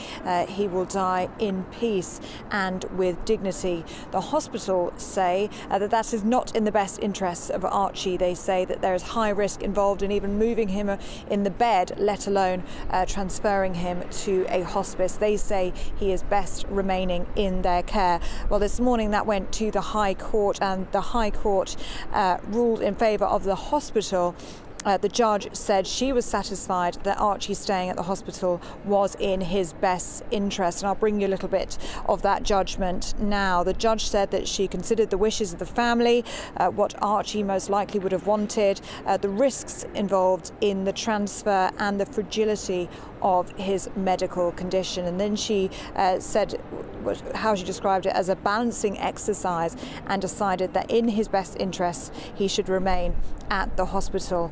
he will die in peace and with dignity. The hospital say that is not in the best interests of Archie. They say that there is high risk involved in even moving him in the bed, let alone transferring him to a hospice. They say he is best remaining in their care. Well, this morning that went to the High Court, and the High Court ruled in favour of the hospital. The judge said she was satisfied that Archie staying at the hospital was in his best interest. And I'll bring you a little bit of that judgment now. The judge said that she considered the wishes of the family, what Archie most likely would have wanted, the risks involved in the transfer and the fragility of his medical condition. And then she said how she described it as a balancing exercise, and decided that in his best interest he should remain at the hospital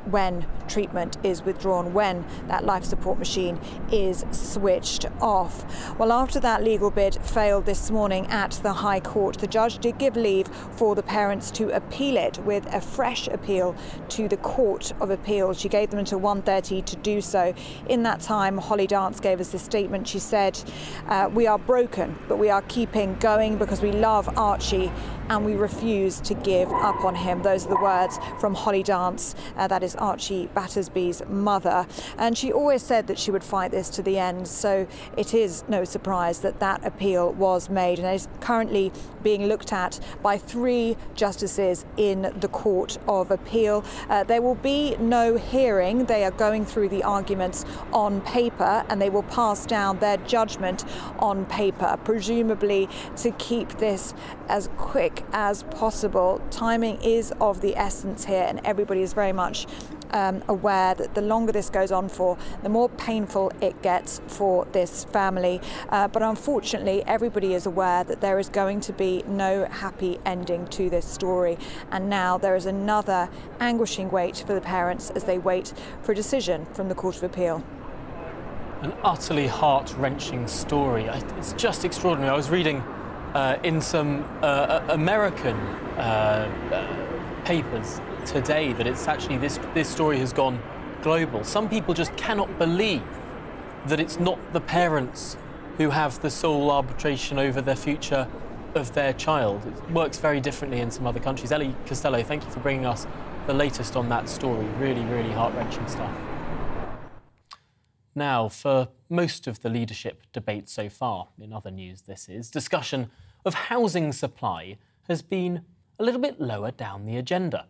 when treatment is withdrawn, when that life support machine is switched off. Well, after that legal bid failed this morning at the High Court, the judge did give leave for the parents to appeal it with a fresh appeal to the Court of Appeal. She gave them until 1:30 to do so. In that time, Holly Dance gave us this statement. She said, "We are broken, but we are keeping going because we love Archie and we refuse to give up on him." Those are the words from Holly Dance, that is Archie Battersby's mother. And she always said that she would fight this to the end, so it is no surprise that that appeal was made, and is currently being looked at by 3 justices in the Court of Appeal. There will be no hearing. They are going through the arguments on paper, and they will pass down their judgment on paper, presumably to keep this as quick as possible. Timing is of the essence here, and everybody is very much aware that the longer this goes on for, the more painful it gets for this family. But unfortunately, everybody is aware that there is going to be no happy ending to this story. And now there is another anguishing wait for the parents as they wait for a decision from the Court of Appeal. An utterly heart-wrenching story. It's just extraordinary. I was reading in some American papers today that it's actually this story has gone global. Some people just cannot believe that it's not the parents who have the sole arbitration over the future of their child. It works very differently in some other countries. Ellie Costello, thank you for bringing us the latest on that story. Really, really heart-wrenching stuff. Now, for most of the leadership debate so far, in other news this is, discussion of housing supply has been a little bit lower down the agenda.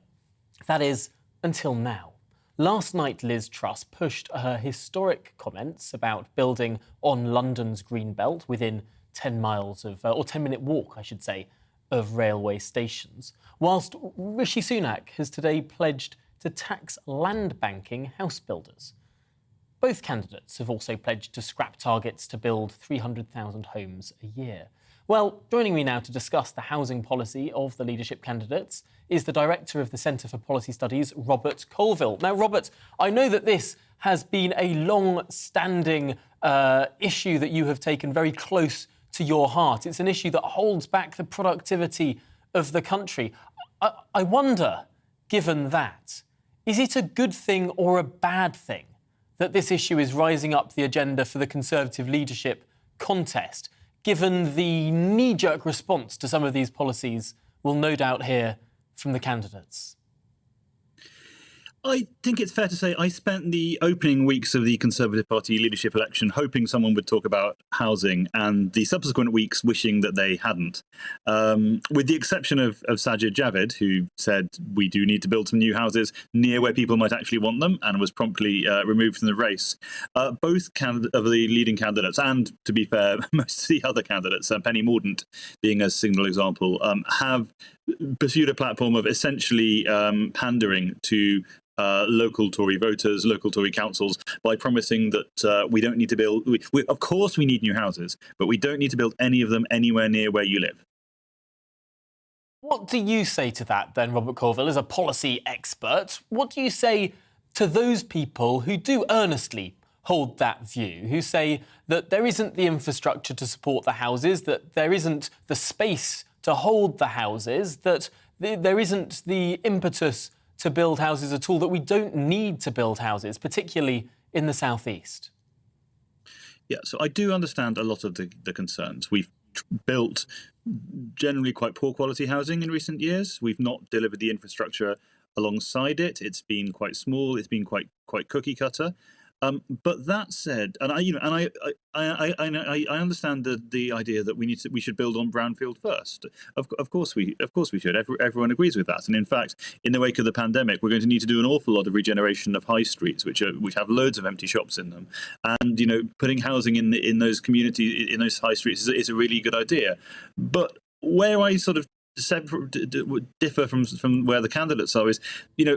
That is, until now. Last night, Liz Truss pushed her historic comments about building on London's green belt within 10 miles of, or 10-minute walk, I should say, of railway stations, whilst Rishi Sunak has today pledged to tax land banking house builders. Both candidates have also pledged to scrap targets to build 300,000 homes a year. Well, joining me now to discuss the housing policy of the leadership candidates is the director of the Centre for Policy Studies, Robert Colville. Now, Robert, I know that this has been a long-standing issue that you have taken very close to your heart. It's an issue that holds back the productivity of the country. I wonder, given that, is it a good thing or a bad thing that this issue is rising up the agenda for the Conservative leadership contest, given the knee-jerk response to some of these policies we'll no doubt hear from the candidates? I think it's fair to say I spent the opening weeks of the Conservative Party leadership election hoping someone would talk about housing, and the subsequent weeks wishing that they hadn't. With the exception of Sajid Javid, who said we do need to build some new houses near where people might actually want them, and was promptly removed from the race. Both of the leading candidates, and to be fair, most of the other candidates, Penny Mordaunt being a signal example, have pursued a platform of essentially pandering to local Tory voters, local Tory councils, by promising that we don't need to build... of course we need new houses, but we don't need to build any of them anywhere near where you live. What do you say to that, then, Robert Colville, as a policy expert? What do you say to those people who do earnestly hold that view, who say that there isn't the infrastructure to support the houses, that there isn't the space to hold the houses, that there isn't the impetus to build houses at all, that we don't need to build houses, particularly in the southeast? Yeah, so I do understand a lot of the concerns. We've built generally quite poor quality housing in recent years. We've not delivered the infrastructure alongside it. It's been quite small. It's been quite cookie cutter. But that said, and I understand the idea that we should build on brownfield first. Of course we should. Everyone agrees with that. And in fact, in the wake of the pandemic, we're going to need to do an awful lot of regeneration of high streets, which have loads of empty shops in them. And putting housing in those communities, in those high streets, is a really good idea. But where I sort of differ from where the candidates are is,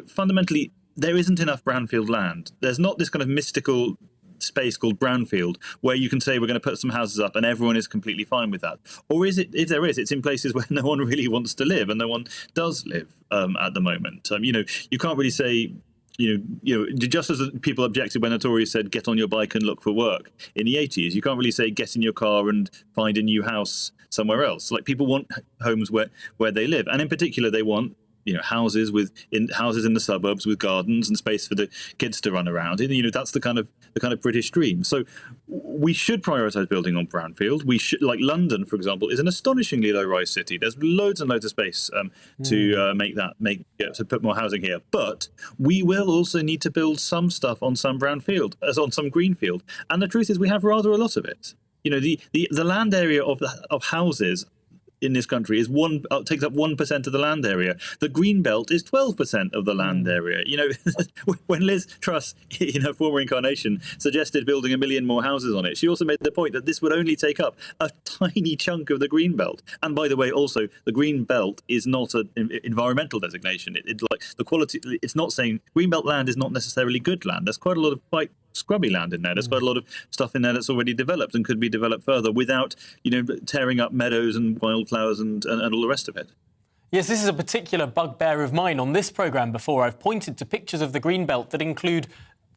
fundamentally, there isn't enough brownfield land. There's not this kind of mystical space called brownfield where you can say we're going to put some houses up and everyone is completely fine with that. Or is it, if there is, it's in places where no one really wants to live and no one does live at the moment. You can't really say, just as people objected when the Tories said get on your bike and look for work in the 80s, you can't really say get in your car and find a new house somewhere else. Like, people want homes where they live, and in particular they want houses in the suburbs with gardens and space for the kids to run around. That's the kind of British dream. So we should prioritise building on brownfield. We should, like London, for example, is an astonishingly low-rise city. There's loads and loads of space to put more housing here. But we will also need to build some stuff on some brownfield, on some greenfield. And the truth is, we have rather a lot of it. The land area of houses in this country takes up 1% of the land area. The green belt is 12% of the land area. When Liz Truss, in her former incarnation, suggested building 1 million more houses on it, she also made the point that this would only take up a tiny chunk of the green belt. And by the way, also, the green belt is not an environmental designation. It's like the quality. It's not saying green belt land is not necessarily good land. There's quite a lot of quite scrubby land in there. There's quite a lot of stuff in there that's already developed and could be developed further without, tearing up meadows and wildflowers and all the rest of it. Yes, this is a particular bugbear of mine. On this programme before, I've pointed to pictures of the Greenbelt that include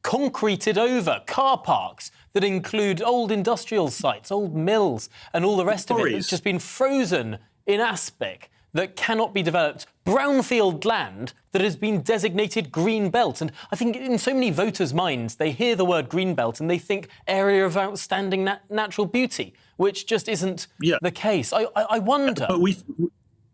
concreted over car parks, that include old industrial sites, old mills, and all the rest of it that's just been frozen in aspic, that cannot be developed, brownfield land that has been designated green belt. And I think in so many voters' minds, they hear the word green belt and they think area of outstanding natural beauty, which just isn't the case. I wonder...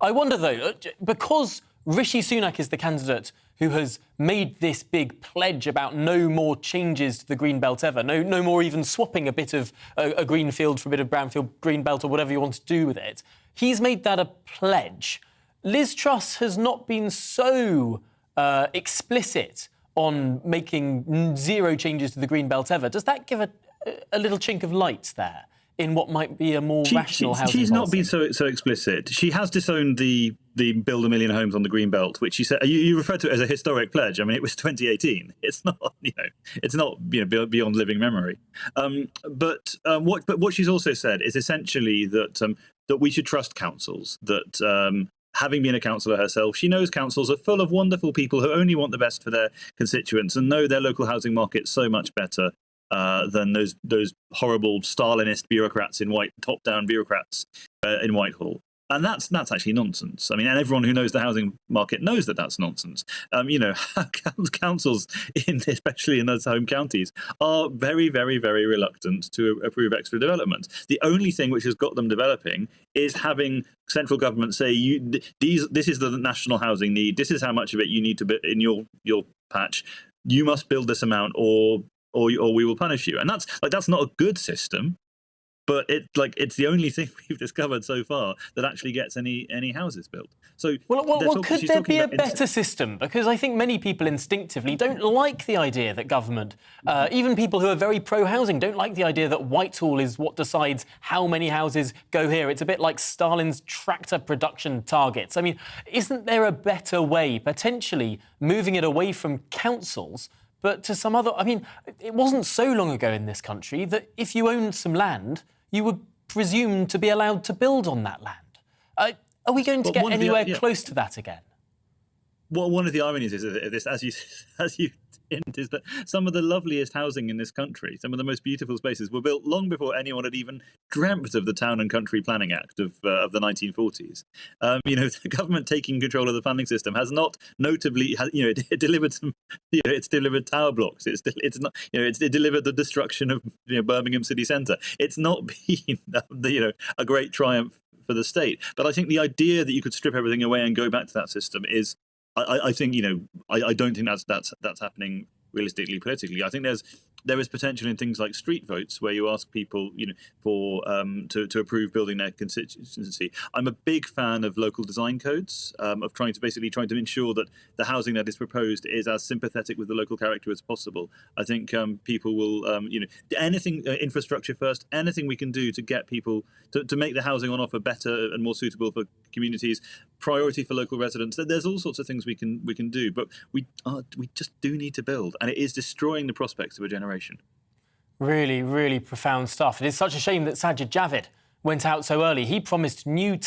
I wonder, though, because Rishi Sunak is the candidate who has made this big pledge about no more changes to the green belt ever, no more even swapping a bit of a green field for a bit of brownfield green belt or whatever you want to do with it. He's made that a pledge. Liz Truss has not been so explicit on making zero changes to the green belt ever, does that give a little chink of light there in what might be a more rational housing She's policy? not been so explicit. She has disowned the build 1 million homes on the green belt, which she said you referred to it as a historic pledge. I mean, it was 2018. It's not beyond living memory. But what she's also said is essentially that we should trust councils. That having been a councillor herself, she knows councils are full of wonderful people who only want the best for their constituents and know their local housing market so much better than those horrible Stalinist bureaucrats top-down bureaucrats in Whitehall. And that's actually nonsense. I mean, and everyone who knows the housing market knows that that's nonsense. Councils, especially in those home counties, are very, very, very reluctant to approve extra development. The only thing which has got them developing is having central government say, this is the national housing need, this is how much of it you need to be in your patch, you must build this amount or we will punish you. And that's not a good system. But it's the only thing we've discovered so far that actually gets any houses built. So, could there be a better system? Because I think many people instinctively don't like the idea that government, even people who are very pro-housing, don't like the idea that Whitehall is what decides how many houses go here. It's a bit like Stalin's tractor production targets. I mean, isn't there a better way, potentially moving it away from councils, but to some other... I mean, it wasn't so long ago in this country that if you owned some land, you were presumed to be allowed to build on that land. Are we going to get anywhere close to that again? Well, one of the ironies is of this, as you hint, is that some of the loveliest housing in this country, some of the most beautiful spaces, were built long before anyone had even dreamt of the Town and Country Planning Act of the 1940s. The government taking control of the planning system has not notably, it delivered some, it's delivered tower blocks. It's delivered the destruction of Birmingham city centre. It's not been a great triumph for the state. But I think the idea that you could strip everything away and go back to that system is. I think I don't think that's happening realistically politically. I think there is potential in things like street votes where you ask people to approve building their constituency. I'm a big fan of local design codes, of trying to ensure that the housing that is proposed is as sympathetic with the local character as possible. I think people will anything infrastructure first, anything we can do to get people to make the housing on offer better and more suitable for communities, priority for local residents. There's all sorts of things we can do, but we just do need to build, and it is destroying the prospects of a generation. Really, really profound stuff. It is such a shame that Sajid Javid went out so early. He promised new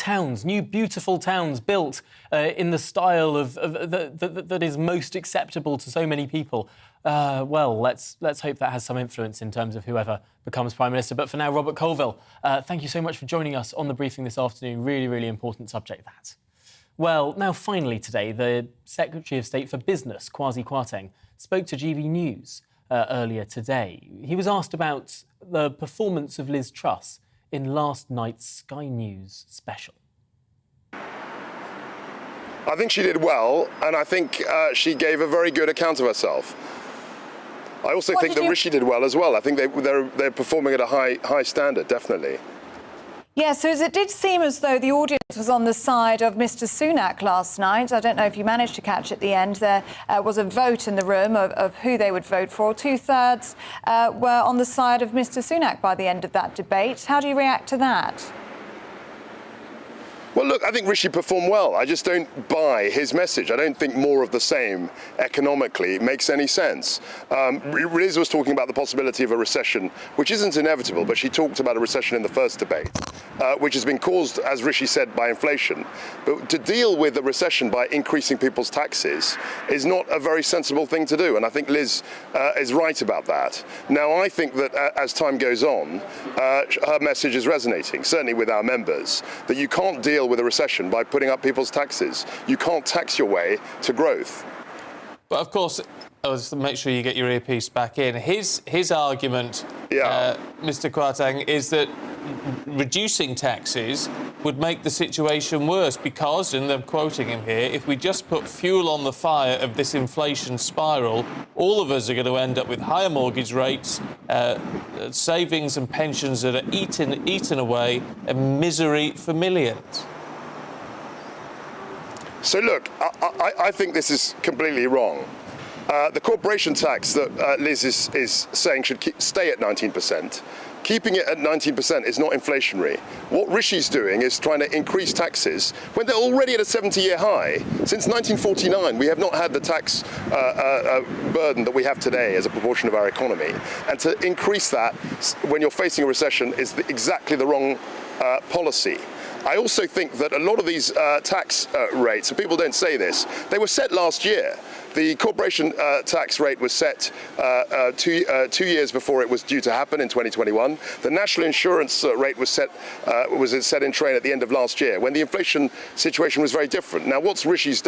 beautiful towns built in the style that is most acceptable to so many people. Let's hope that has some influence in terms of whoever becomes Prime Minister. But for now, Robert Colville, thank you so much for joining us on the briefing this afternoon. Really, really important subject, that. Well, now finally today, the Secretary of State for Business, Kwasi Kwarteng, spoke to GBNews earlier today. He was asked about the performance of Liz Truss in last night's Sky News special. I think she did well, and I think she gave a very good account of herself. I also think that Rishi did well as well. I think they're performing at a high standard, definitely. Yeah, so it did seem as though the audience was on the side of Mr. Sunak last night. I don't know if you managed to catch at the end. There was a vote in the room of who they would vote for. 2/3 were on the side of Mr. Sunak by the end of that debate. How do you react to that? Well, look, I think Rishi performed well. I just don't buy his message. I don't think more of the same economically makes any sense. Liz was talking about the possibility of a recession, which isn't inevitable, but she talked about a recession in the first debate, which has been caused, as Rishi said, by inflation. But to deal with a recession by increasing people's taxes is not a very sensible thing to do, and I think Liz is right about that. Now, I think that as time goes on, her message is resonating, certainly with our members, that you can't deal with a recession by putting up people's taxes. You can't tax your way to growth. But of course, make sure you get your earpiece back in. His argument, Mr. Kwarteng, is that reducing taxes would make the situation worse because, and I'm quoting him here, if we just put fuel on the fire of this inflation spiral, all of us are going to end up with higher mortgage rates, savings and pensions that are eaten away, and misery for millions. So look, I think this is completely wrong. The corporation tax that Liz is saying should stay at 19%. Keeping it at 19% is not inflationary. What Rishi's doing is trying to increase taxes when they're already at a 70-year high. Since 1949, we have not had the tax burden that we have today as a proportion of our economy. And to increase that when you're facing a recession is exactly the wrong policy. I also think that a lot of these tax rates, and people don't say this, they were set last year. The corporation tax rate was set 2 years before it was due to happen in 2021. The national insurance rate was set in train at the end of last year, when the inflation situation was very different. Now, what Rishi's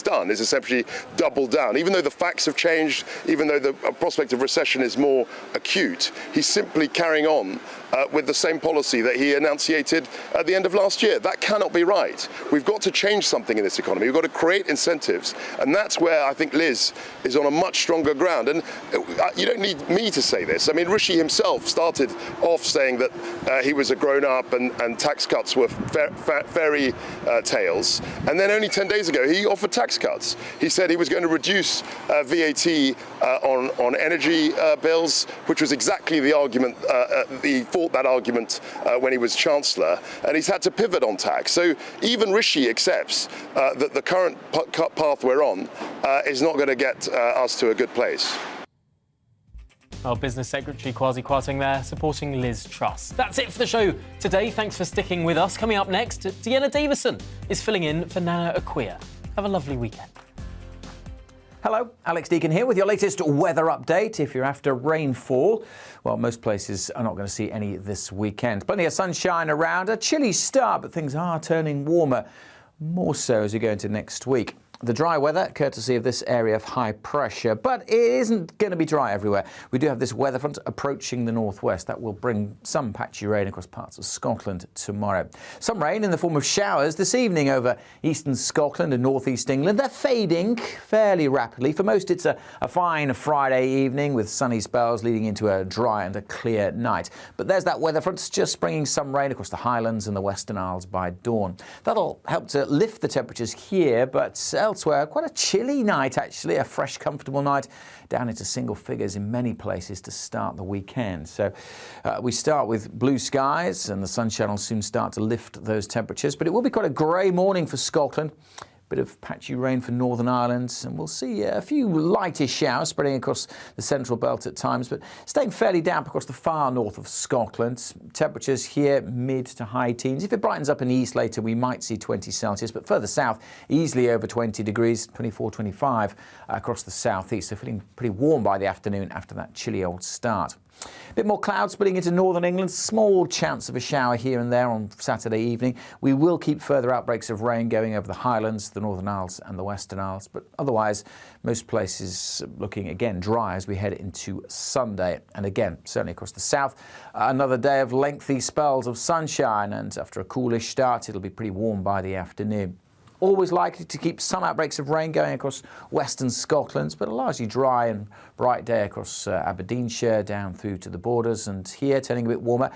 done is essentially doubled down. Even though the facts have changed, even though the prospect of recession is more acute, he's simply carrying on with the same policy that he enunciated at the end of last year. That cannot be right. We've got to change something in this economy. We've got to create incentives, and that's where I think Liz is on a much stronger ground. And you don't need me to say this. I mean, Rishi himself started off saying that he was a grown-up and tax cuts were fairy tales. And then only 10 days ago, he offered tax cuts. He said he was going to reduce VAT on energy bills, which was exactly the argument, he fought that argument when he was Chancellor, and he's had to pivot on tax. So even Rishi accepts that the current path we're on is not going to get us to a good place. Well, Business Secretary Kwasi Kwarteng there, supporting Liz Truss. That's it for the show today. Thanks for sticking with us. Coming up next, Deanna Davison is filling in for Nana Akua. Have a lovely weekend. Hello, Alex Deakin here with your latest weather update. If you're after rainfall, well, most places are not going to see any this weekend. Plenty of sunshine around, a chilly start, but things are turning warmer, more so as we go into next week. The dry weather, courtesy of this area of high pressure, but it isn't going to be dry everywhere. We do have this weather front approaching the northwest. That will bring some patchy rain across parts of Scotland tomorrow. Some rain in the form of showers this evening over eastern Scotland and northeast England. They're fading fairly rapidly. For most, it's a fine Friday evening with sunny spells leading into a dry and a clear night. But there's that weather front just bringing some rain across the Highlands and the Western Isles by dawn. That'll help to lift the temperatures here, but elsewhere, quite a chilly night actually, a fresh, comfortable night down into single figures in many places to start the weekend. So we start with blue skies and the sunshine will soon start to lift those temperatures, but it will be quite a grey morning for Scotland. Bit of patchy rain for Northern Ireland, and we'll see a few lightish showers spreading across the central belt at times, but staying fairly damp across the far north of Scotland. Temperatures here mid to high teens. If it brightens up in the east later, we might see 20 Celsius, but further south, easily over 20 degrees, 24, 25 across the southeast. So feeling pretty warm by the afternoon after that chilly old start. A bit more cloud splitting into northern England, small chance of a shower here and there on Saturday evening. We will keep further outbreaks of rain going over the Highlands, the Northern Isles and the Western Isles, but otherwise most places looking again dry as we head into Sunday. And again, certainly across the south, another day of lengthy spells of sunshine, and after a coolish start it'll be pretty warm by the afternoon. Always likely to keep some outbreaks of rain going across western Scotland, but a largely dry and bright day across Aberdeenshire down through to the borders, and here turning a bit warmer.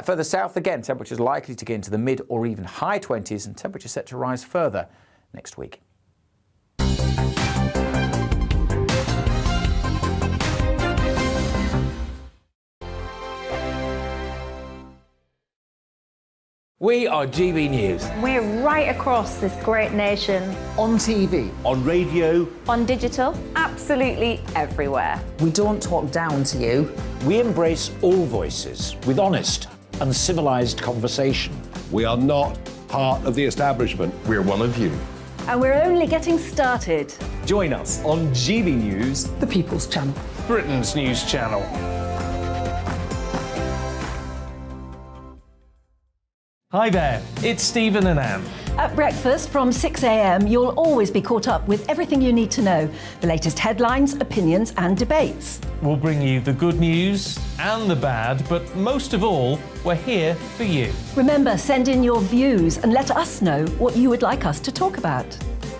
Further south again, temperatures likely to get into the mid or even high 20s, and temperatures set to rise further next week. We are GB News. We're right across this great nation. On TV. On radio. On digital. Absolutely everywhere. We don't talk down to you. We embrace all voices with honest and civilised conversation. We are not part of the establishment. We're one of you. And we're only getting started. Join us on GB News, the People's Channel. Britain's news channel. Hi there, it's Stephen and Anne. At breakfast from 6 a.m, you'll always be caught up with everything you need to know. The latest headlines, opinions and debates. We'll bring you the good news and the bad, but most of all, we're here for you. Remember, send in your views and let us know what you would like us to talk about.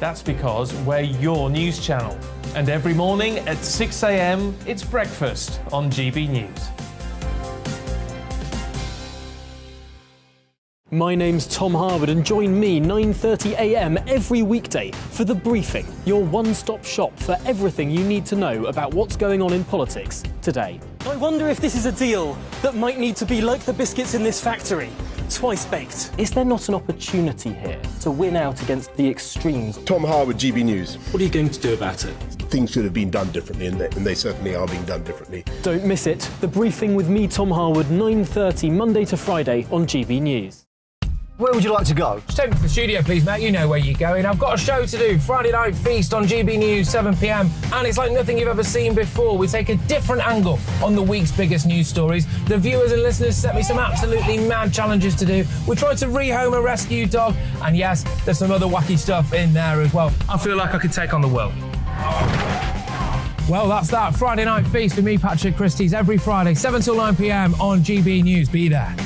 That's because we're your news channel. And every morning at 6 a.m, it's breakfast on GB News. My name's Tom Harwood, and join me 9:30 a.m. every weekday for The Briefing, your one-stop shop for everything you need to know about what's going on in politics today. I wonder if this is a deal that might need to be like the biscuits in this factory, twice baked. Is there not an opportunity here to win out against the extremes? Tom Harwood, GB News. What are you going to do about it? Things should have been done differently, and they certainly are being done differently. Don't miss it. The Briefing with me, Tom Harwood, 9:30 Monday to Friday on GB News. Where would you like to go? Just take me to the studio, please, mate. You know where you're going. I've got a show to do. Friday Night Feast on GB News, 7 p.m. And it's like nothing you've ever seen before. We take a different angle on the week's biggest news stories. The viewers and listeners set me some absolutely mad challenges to do. We tried to rehome a rescue dog. And yes, there's some other wacky stuff in there as well. I feel like I could take on the world. Well, that's that. Friday Night Feast with me, Patrick Christie's, every Friday, 7 till 9 p.m. on GB News. Be there.